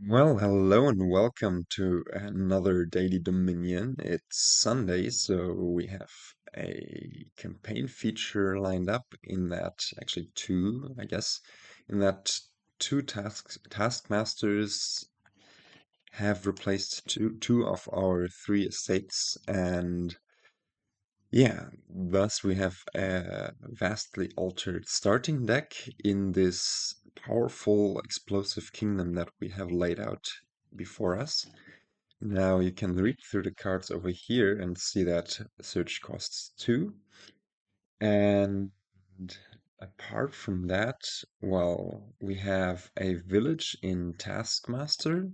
Well, hello and welcome to another Daily Dominion. It's Sunday, so we have a campaign feature lined up in that, actually two, I guess, in that two taskmasters have replaced two of our three estates, and yeah, thus we have a vastly altered starting deck in this powerful explosive kingdom that we have laid out before us. Now you can read through the cards over here and see that search costs 2. And apart from that, well, we have a village in Taskmaster,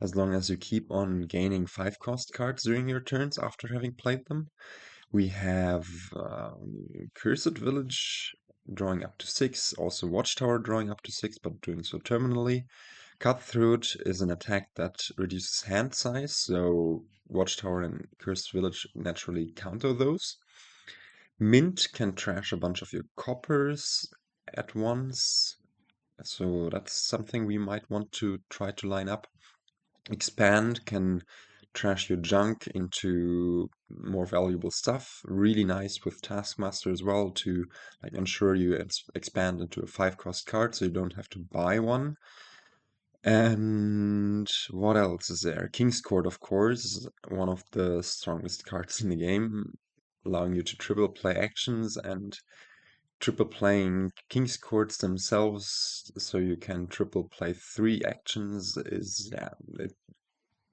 as long as you keep on gaining 5 cost cards during your turns after having played them. We have Cursed Village drawing up to 6, also Watchtower drawing up to 6, but doing so terminally. Cutthroat is an attack that reduces hand size, so Watchtower and Cursed Village naturally counter those. Mint can trash a bunch of your coppers at once, so that's something we might want to try to line up. Expand can trash your junk into more valuable stuff. Really nice with Taskmaster as well to ensure you expand into a 5 cost card so you don't have to buy one. And what else is there? King's Court, of course, one of the strongest cards in the game, allowing you to triple play actions and triple playing King's Courts themselves, so you can triple play 3 actions is, yeah, it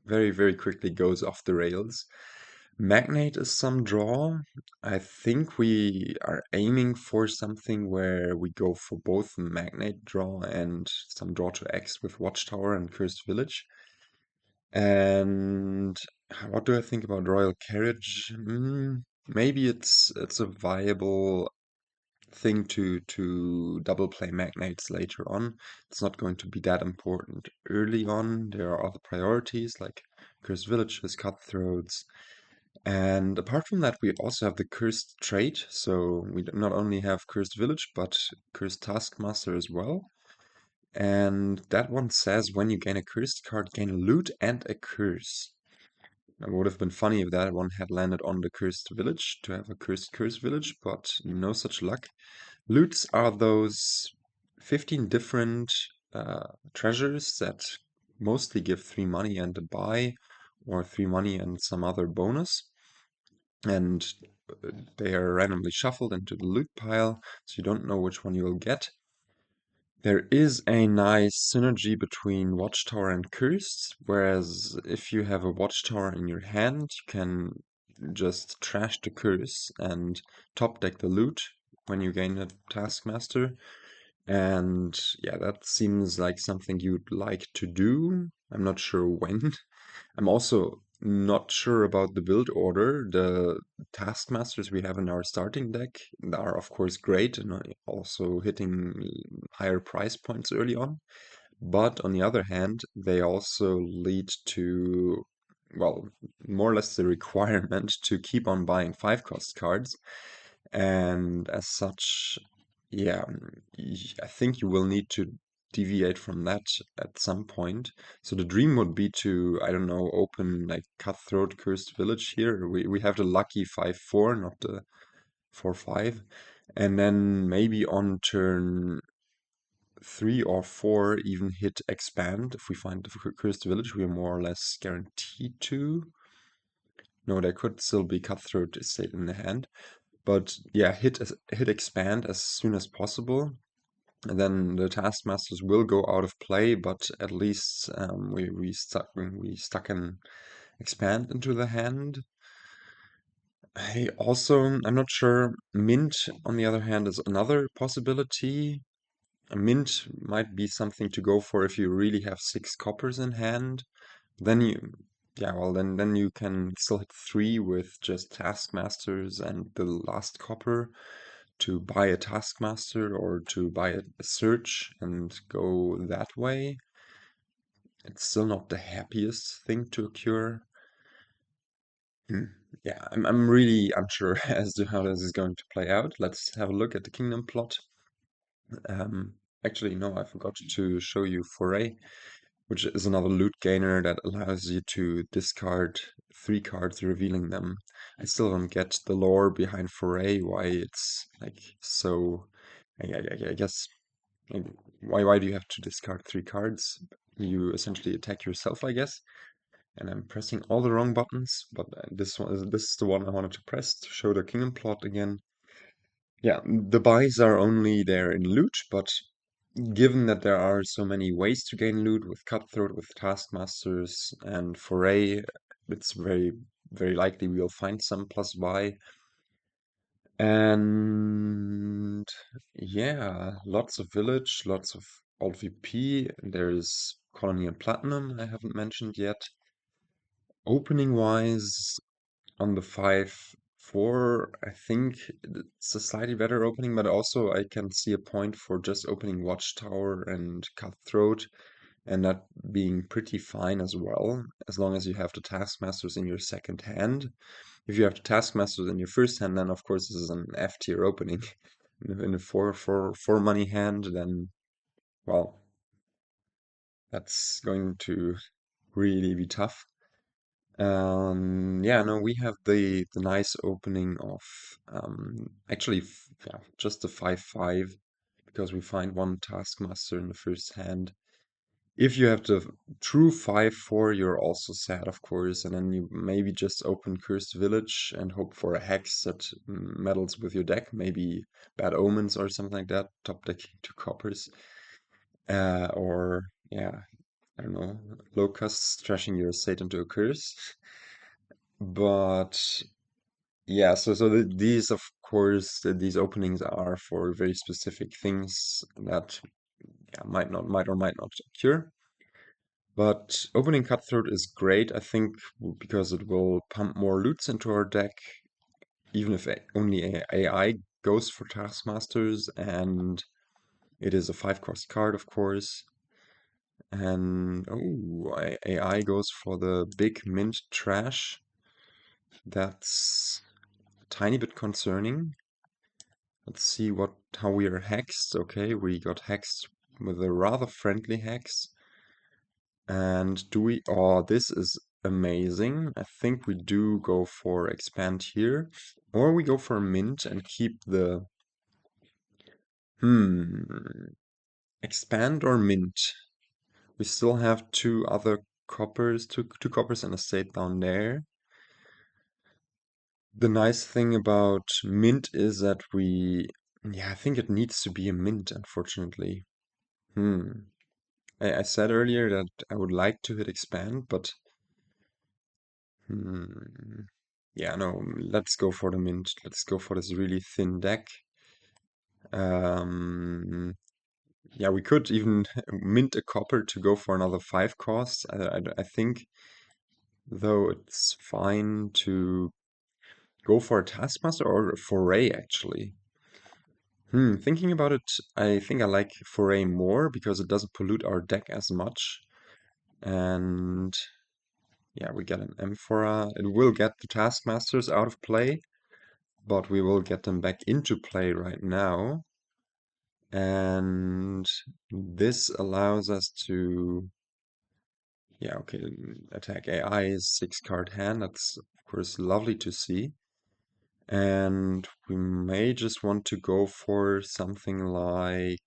very, very quickly goes off the rails. Magnate is some draw. I think we are aiming for something where we go for both Magnate draw and some draw to X with Watchtower and Cursed Village. And what do I think about Royal Carriage? Maybe it's a viable thing to double play Magnates later on. It's not going to be that important early on. There are other priorities like Cursed Villages, Cutthroats, and apart from that, we also have the Cursed Trait. So we not only have Cursed Village, but Cursed Taskmaster as well. And that one says when you gain a cursed card, gain a loot and a curse. It would have been funny if that one had landed on the Cursed Village to have a Cursed Village, but no such luck. Loots are those 15 different treasures that mostly give 3 money and a buy, or 3 money and some other bonus. And they are randomly shuffled into the loot pile, so you don't know which one you will get. There is a nice synergy between Watchtower and Cursed, whereas if you have a Watchtower in your hand, you can just trash the Curse and top deck the loot when you gain a Taskmaster. And yeah, that seems like something you'd like to do. I'm not sure when. I'm also not sure about the build order. The Taskmasters we have in our starting deck are, of course, great and are also hitting higher price points early on. But on the other hand, they also lead to, well, more or less the requirement to keep on buying 5 cost cards. And as such, yeah, I think you will need to deviate from that at some point. So the dream would be to, I don't know, open like Cutthroat Cursed Village here. We have the lucky 5/4, not the 4/5. And then maybe on turn 3 or 4 even hit expand. If we find the Cursed Village, we are more or less guaranteed to. No, there could still be Cutthroat Estate in the hand. But yeah, hit expand as soon as possible. And then the Taskmasters will go out of play, but at least we stuck an expand into the hand. I'm not sure. Mint, on the other hand, is another possibility. A mint might be something to go for if you really have 6 coppers in hand. Then then you can still hit 3 with just Taskmasters and the last copper to buy a Taskmaster or to buy a search and go that way. It's still not the happiest thing to occur. Yeah, I'm really unsure as to how this is going to play out. Let's have a look at the kingdom plot. Um, Actually, no, I forgot to show you Foray. which is another loot gainer that allows you to discard 3 cards, revealing them. I still don't get the lore behind Foray, why it's like so. I guess like, why do you have to discard 3 cards? You essentially attack yourself, I guess. And I'm pressing all the wrong buttons, but this is the one I wanted to press to show the Kingdom plot again. Yeah, the buys are only there in loot, but given that there are so many ways to gain loot with Cutthroat, with Taskmasters, and Foray, it's very likely we'll find some plus buy. And yeah, lots of village, lots of alt VP. There's Colony and Platinum I haven't mentioned yet. Opening wise, on the 5/4, I think it's a slightly better opening, but also I can see a point for just opening Watchtower and Cutthroat and that being pretty fine as well, as long as you have the Taskmasters in your second hand. If you have the Taskmasters in your first hand, then of course this is an F tier opening. In a four money hand, then well, that's going to really be tough. Yeah, no, we have the nice opening of actually yeah, just the 5/5 because we find one Taskmaster in the first hand. If you have the true 5/4, you're also sad, of course, and then you maybe just open Cursed Village and hope for a hex that meddles with your deck, maybe Bad Omens or something like that, top decking 2 coppers, or yeah, I don't know, Locusts trashing your estate into a curse. But yeah, these, of course, these openings are for very specific things that yeah, might or might not occur. But opening Cutthroat is great, I think, because it will pump more loots into our deck, even if only AI goes for Taskmasters, and it is a 5 cost card, of course. And oh, AI goes for the big mint trash. That's a tiny bit concerning. Let's see how we are hexed. Okay, we got hexed with a rather friendly hex. And do we... Oh, this is amazing. I think we do go for expand here. Or we go for mint and keep the... Expand or mint? We still have 2 coppers, two coppers and a state down there. The nice thing about mint is that we... Yeah, I think it needs to be a mint, unfortunately. I said earlier that I would like to hit expand, but yeah, no, let's go for the mint. Let's go for this really thin deck. Yeah, we could even mint a copper to go for another 5 costs. I think, though, it's fine to go for a Taskmaster or a Foray, actually. Thinking about it, I think I like Foray more because it doesn't pollute our deck as much. And yeah, we get an Amphora. It will get the Taskmasters out of play, but we will get them back into play right now. And this allows us to, yeah, okay, attack AI's 6-card hand. That's, of course, lovely to see. And we may just want to go for something like,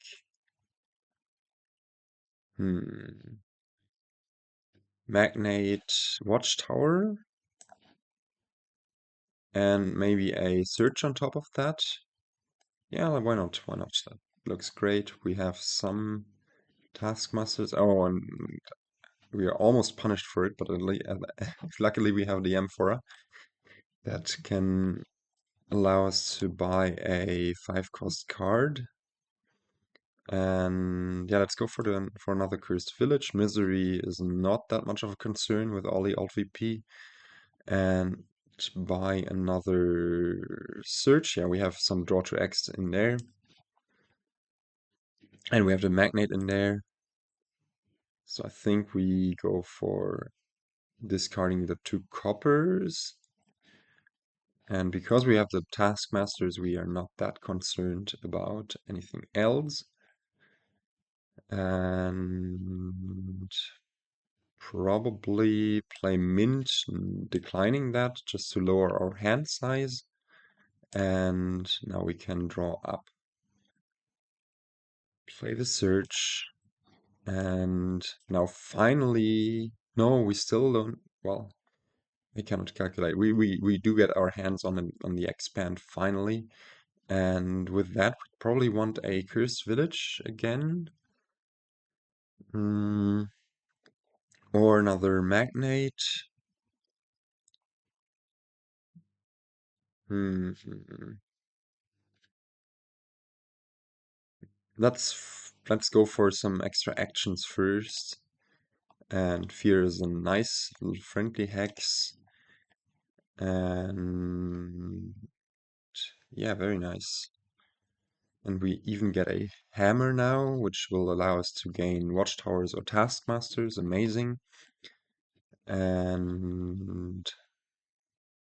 Magnate Watchtower, and maybe a search on top of that. Yeah, why not? Why not? That looks great. We have some Taskmasters. Oh, and we are almost punished for it, but luckily we have the Amphora that can allow us to buy a 5-cost card. And yeah, let's go for another Cursed Village. Misery is not that much of a concern with all the alt VP. And buy another search. Yeah, we have some draw to X in there. And we have the Magnate in there. So I think we go for discarding the 2 coppers. And because we have the Taskmasters, we are not that concerned about anything else. And probably play mint, declining that just to lower our hand size. And now we can draw up. Play the search. And now finally, no, we still don't, well, I cannot calculate. We do get our hands on the expand finally. And with that, we probably want a cursed village again. Or another magnate. Hmm. Let's go for some extra actions first. And fear is a nice little friendly hex. And yeah, very nice. And we even get a hammer now, which will allow us to gain Watchtowers or Taskmasters. Amazing. And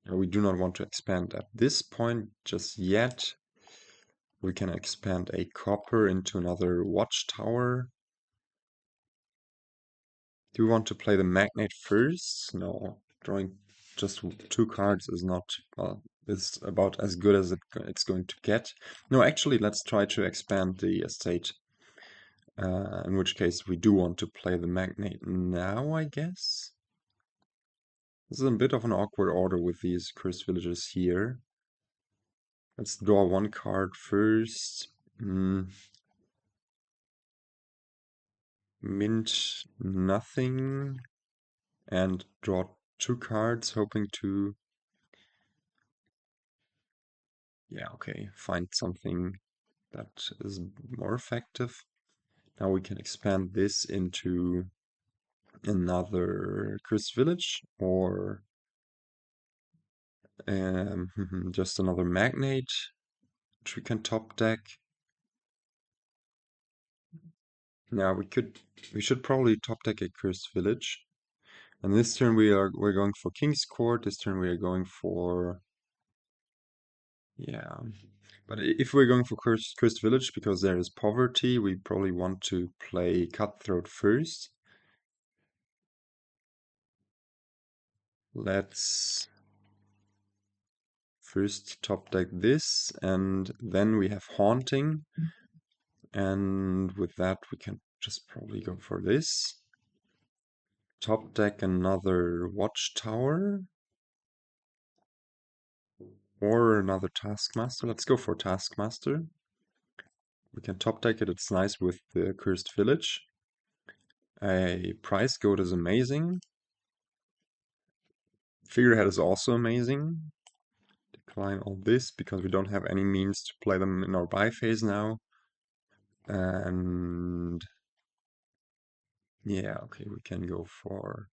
we do not want to expand at this point just yet. We can expand a copper into another Watchtower. Do we want to play the Magnate first? No, drawing just 2 cards is not, well, it's about as good as it's going to get. No, actually, let's try to expand the estate. In which case we do want to play the Magnate now, I guess. This is a bit of an awkward order with these cursed villagers here. Let's draw 1 card first. Mint nothing. And draw 2 cards, hoping to, yeah, okay, find something that is more effective. Now we can expand this into another cursed village or just another magnate, which we can top deck. Now we should probably top deck a cursed village. And this turn we're going for King's Court. This turn we are going for, yeah. But if we're going for cursed village because there is poverty, we probably want to play Cutthroat first. Let's first top deck this, and then we have Haunting. And with that, we can just probably go for this. Top deck another Watchtower. Or another Taskmaster. Let's go for Taskmaster. We can top deck it. It's nice with the Cursed Village. A Price Goat is amazing. Figurehead is also amazing. Decline all this because we don't have any means to play them in our buy phase now. And yeah, okay, we can go for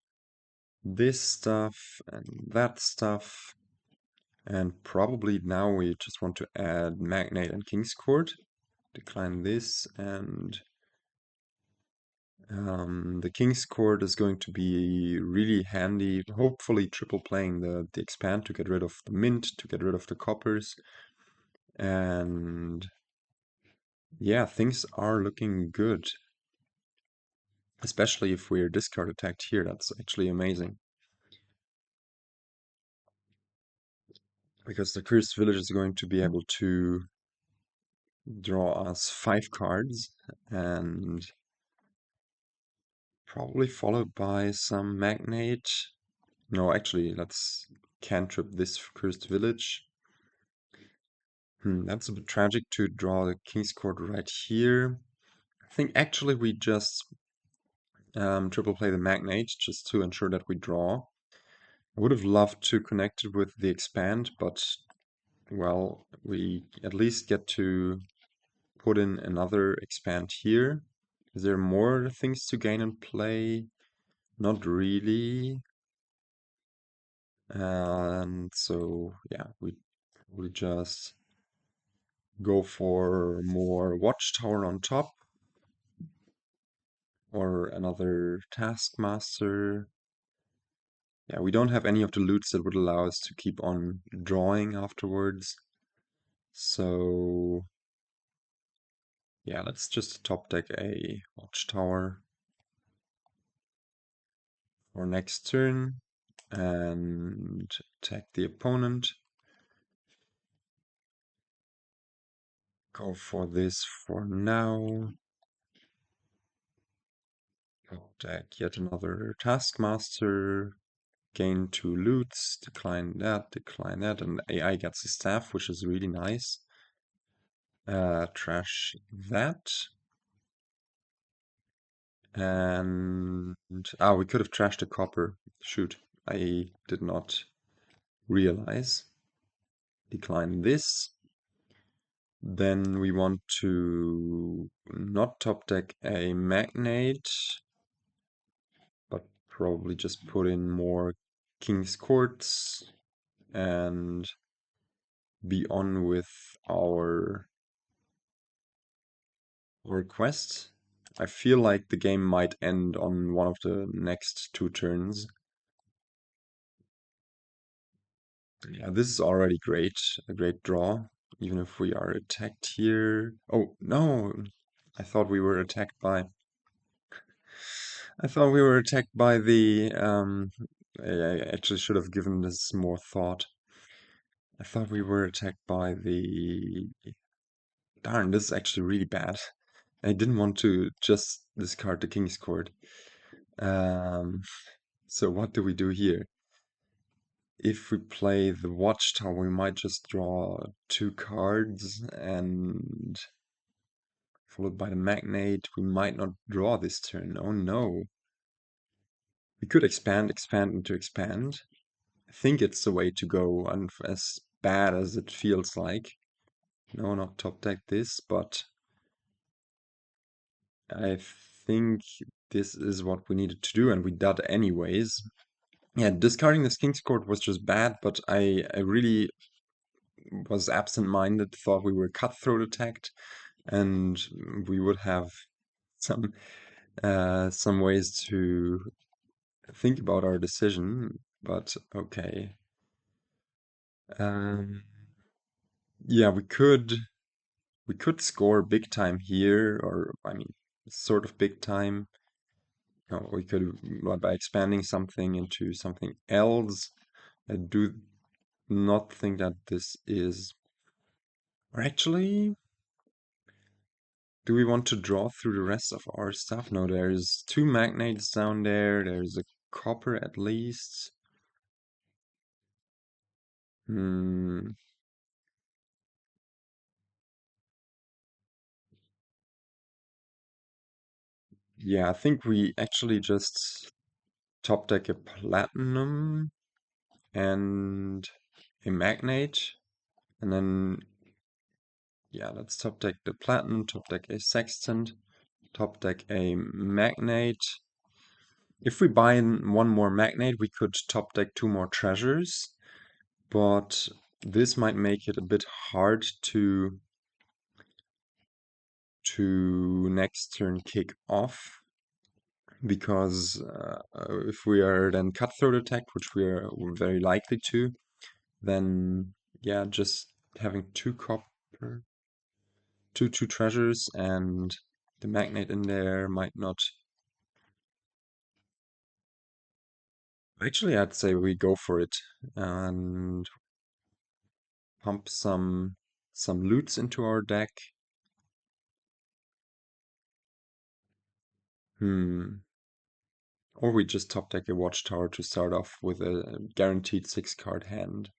this stuff and that stuff. And probably now we just want to add Magnate and King's Court. Decline this, and the King's Court is going to be really handy, hopefully triple playing the expand to get rid of the mint, to get rid of the coppers. And yeah, things are looking good. Especially if we're discard attacked here, that's actually amazing. Because the Cursed Village is going to be able to draw us 5 cards, and probably followed by some Magnate. No, actually, let's cantrip this Cursed Village. That's a bit tragic to draw the King's Court right here. I think actually we just triple play the Magnate just to ensure that we draw. I would have loved to connect it with the expand, but well, we at least get to put in another expand here. Is there more things to gain and play? Not really. And so, yeah, we just go for more Watchtower on top. Or another Taskmaster. Yeah, we don't have any of the loots that would allow us to keep on drawing afterwards. So yeah, let's just top deck a Watchtower. for next turn and attack the opponent. Go for this for now. Deck yet another Taskmaster. Gain 2 loots. Decline that, and AI gets the staff, which is really nice. Trash that. And we could have trashed the copper. Shoot, I did not realize. Decline this. Then we want to not top deck a Magnate, but probably just put in more King's Courts and be on with our quest. I feel like the game might end on one of the next 2 turns. Yeah, this is already great, a great draw, even if we are attacked here. Oh, no! I thought we were attacked by... I thought we were attacked by the... I actually should have given this more thought. I thought we were attacked by the... Darn, this is actually really bad. I didn't want to just discard the King's Court. Um, so what do we do here? If we play the Watchtower, we might just draw 2 cards and followed by the Magnate. We might not draw this turn. Oh no. We could expand into expand. I think it's the way to go, and as bad as it feels like. No, not top deck this, but I think this is what we needed to do, and we did anyways. Yeah, discarding this King's Court was just bad, but I really was absent-minded, thought we were Cutthroat attacked, and we would have some ways to think about our decision, but okay. Yeah, we could score big time here, or I mean, sort of big time. No, we could by expanding something into something else. I do not think that this is. Or actually, do we want to draw through the rest of our stuff? No, there's 2 Magnates down there. There's a copper at least. Hmm. Yeah, I think we actually just top deck a Platinum and a Magnate. And then, yeah, let's top deck the Platinum, top deck a Sextant, top deck a Magnate. If we buy in 1 more Magnate, we could top deck 2 more Treasures. But this might make it a bit hard to next turn kick off, because if we are then Cutthroat attacked, which we are very likely to, then yeah, just having 2 copper, 2 treasures and the Magnate in there might not. Actually, I'd say we go for it and pump some loots into our deck. Or we just top deck a Watchtower to start off with a guaranteed 6-card hand.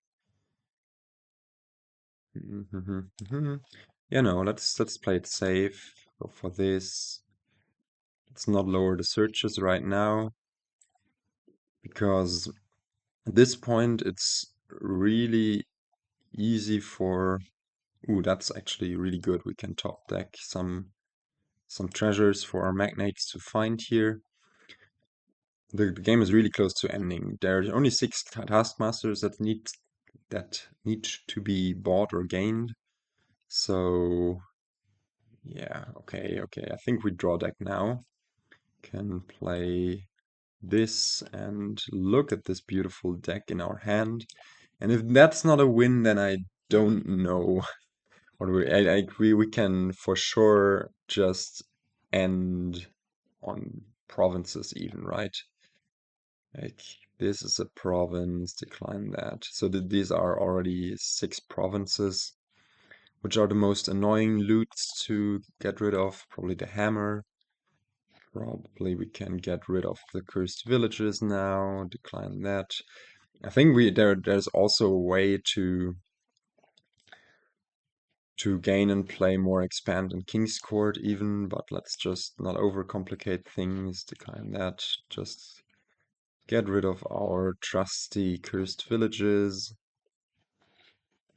Yeah, no, let's play it safe. Go for this. Let's not lower the searches right now, because at this point it's really easy for... Ooh, that's actually really good. We can top deck some treasures for our Magnates to find here. The game is really close to ending. There are only 6 Taskmasters that need to be bought or gained. So yeah, okay. I think we draw deck now. Can play this and look at this beautiful deck in our hand. And if that's not a win, then I don't know what we can for sure just end on provinces even, right? Like, this is a province, decline that. So these are already 6 provinces, which are the most annoying loots to get rid of. Probably the hammer. Probably we can get rid of the cursed villages now, decline that. I think there's also a way to gain and play more expand and King's Court even, but let's just not overcomplicate things, decline that. Just get rid of our trusty cursed villages.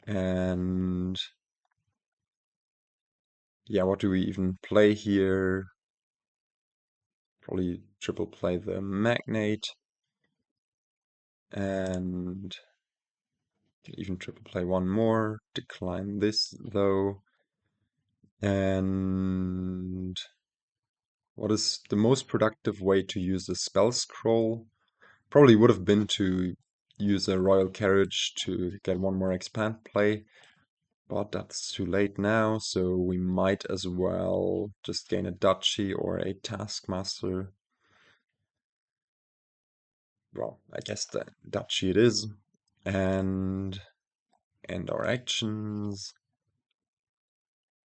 And yeah, what do we even play here? Probably triple play the Magnate. And even triple play one more. Decline this though. And what is the most productive way to use a spell scroll? Probably would have been to use a Royal Carriage to get one more expand play, but that's too late now, so we might as well just gain a Duchy or a Taskmaster. Well, I guess the Duchy it is. And end our actions.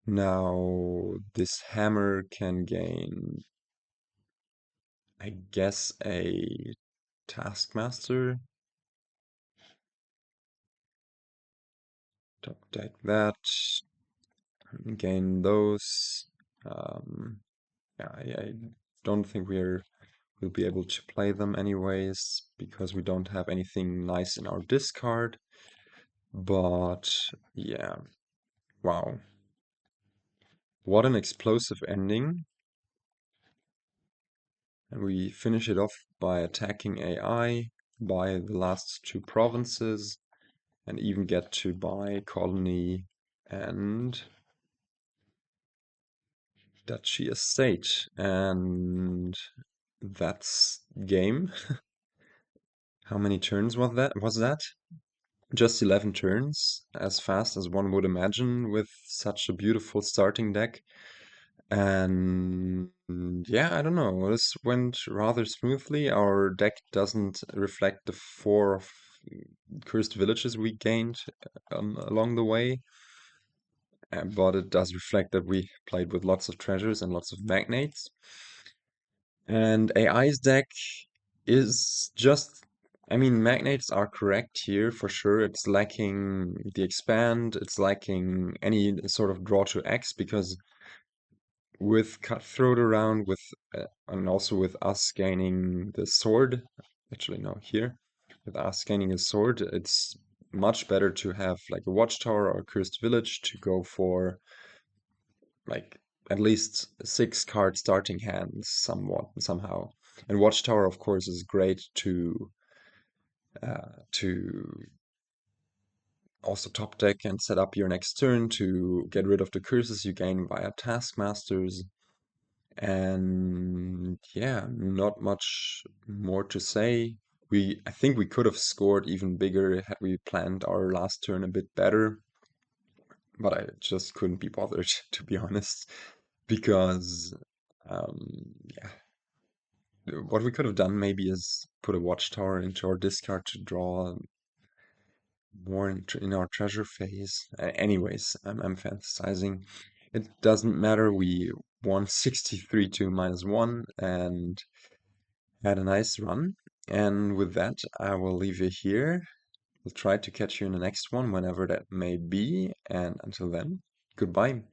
Now this hammer can gain, I guess, a Taskmaster. Top deck that. Gain those. Yeah, I don't think we'll be able to play them anyways because we don't have anything nice in our discard. But yeah, wow. What an explosive ending. And we finish it off by attacking AI, buy the last 2 provinces, and even get to buy Colony and Duchy Estate. And that's game. How many turns was that? Just 11 turns, as fast as one would imagine with such a beautiful starting deck. And yeah, I don't know, this went rather smoothly. Our deck doesn't reflect the 4 cursed villages we gained along the way, but it does reflect that we played with lots of treasures and lots of magnates. And AI's deck is just, I mean, magnates are correct here for sure. It's lacking the expand, it's lacking any sort of draw to X because with Cutthroat around, and also with us gaining the sword, actually no, here, with us gaining a sword, it's much better to have like a Watchtower or a Cursed Village to go for like at least 6 card starting hands somehow. And Watchtower, of course, is great to also top deck and set up your next turn to get rid of the curses you gain via Taskmasters. And yeah, not much more to say. I think we could have scored even bigger had we planned our last turn a bit better, but I just couldn't be bothered, to be honest, because yeah, what we could have done maybe is put a Watchtower into our discard to draw more in our treasure phase. Anyways, I'm fantasizing. It doesn't matter. We won 63 to -1 and had a nice run. And with that, I will leave you here. We'll try to catch you in the next one, whenever that may be. And until then, goodbye.